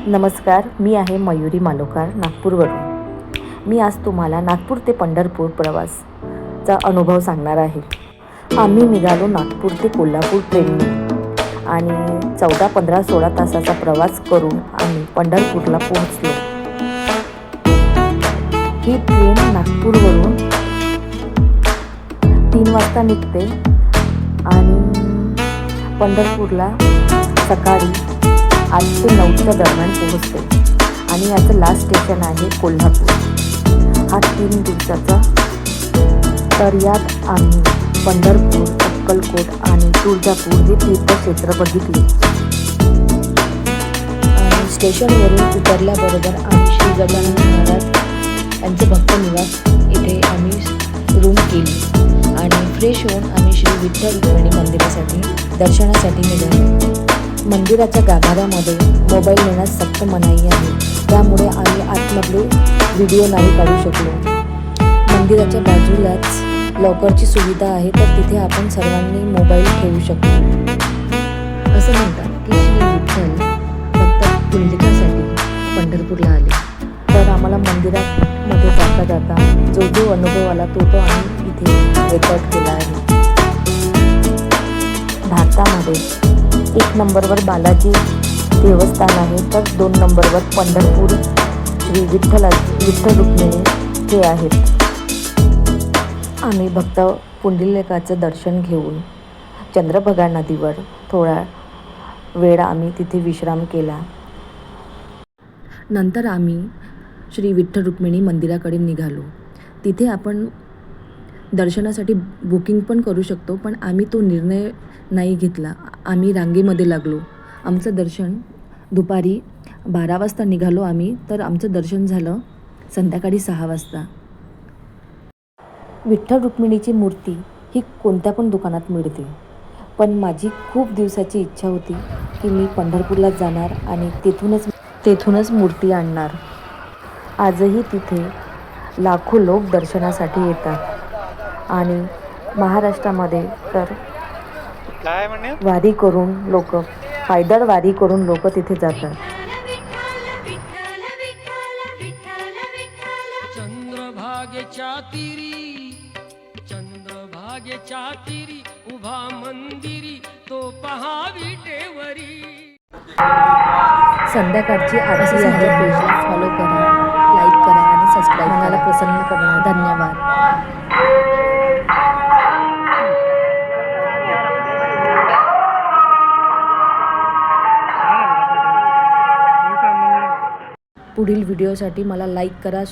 नमस्कार, मी आहे मयुरी मालोकार नागपूरवरून। मी आज तुम्हाला नागपूर ते पंढरपूर प्रवासचा अनुभव सांगणार आहे। आम्ही निघालो नागपूर ते कोल्हापूर ट्रेनने आणि 14, 15, 16 तासाचा प्रवास करून आम्ही पंढरपूरला पोहोचलो। ही ट्रेन नागपूरवरून 3 वाजता निघते आणि पंढरपूरला सकाळी 8 ते 9च्या दरम्यान पोहोचते आणि याचं लास्ट स्टेशन आहे कोल्हापूर। हा 3 दिवसाचा। तर यात आम्ही पंढरपूर, अक्कलकोट आणि तुळजापूर हे तीर्थक्षेत्र बघितले। स्टेशनवरून उतरल्याबरोबर आम्ही श्री गजानन महाराज यांचे भक्त निवास इथे आम्ही रूम केली आणि फ्रेश होऊन आम्ही श्री विठ्ठल रुक्मिणी मंदिरासाठी दर्शनासाठी निघालो। मंदिराच्या गाभाऱ्यामध्ये मोबाईल नेण्यास सक्त मनाई आहे, त्यामुळे आम्ही आतमधले व्हिडिओ नाही काढू शकलो। मंदिराच्या बाजूलाच लॉकरची सुविधा आहे, तर तिथे आपण सर्वांनी मोबाईल ठेवू शकतो। असं म्हणतात की श्री विठ्ठल फक्त पुंडलिकासाठी पंढरपूरला आले। तर आम्हाला मंदिरामध्ये जाता जाता जो अनुभव आला तो आम्ही इथे रेकॉर्ड केला आहे। भारतामध्ये 1 नंबरवर बालाजी देवस्थान आहे, तर 2 नंबरवर पंढरपूर श्री विठ्ठल रुक्मिणी हे आहेत। आम्ही भक्त पुंडलिकाचं दर्शन घेऊन चंद्रभागा नदीवर थोडा वेळ आम्ही तिथे विश्राम केला। नंतर आम्ही श्री विठ्ठल रुक्मिणी मंदिराकडे निघालो। तिथे आपण दर्शनासाठी बुकिंग पण करू शकतो, पण आम्ही तो निर्णय नाही घेतला। आम्ही रांगेमध्ये लागलो। आमचं दर्शन दुपारी 12 वाजता निघालो आम्ही, तर आमचं दर्शन झालं संध्याकाळी 6 वाजता। विठ्ठल रुक्मिणीची मूर्ती ही कोणत्या पण दुकानात मिळते, पण माझी खूप दिवसाची इच्छा होती की मी पंढरपूरला जाणार आणि तेथूनच मूर्ती आणणार। आजही तिथे लाखो लोक दर्शनासाठी येतात आणि महाराष्ट्रामध्ये तर वारी करून लोक पायदळ वारी करून लोक तिथे जातात। चंद्रभागेच्या तीरी उभा मंदिरी तो पहा विटेवरी। संध्याकाळची आरती आहे। पेजला फॉलो करा, लाईक करा आणि सबस्क्राईब करा। मला प्रसन्न करा। धन्यवाद। पुढील व्हिडिओसाठी मला लाईक करा,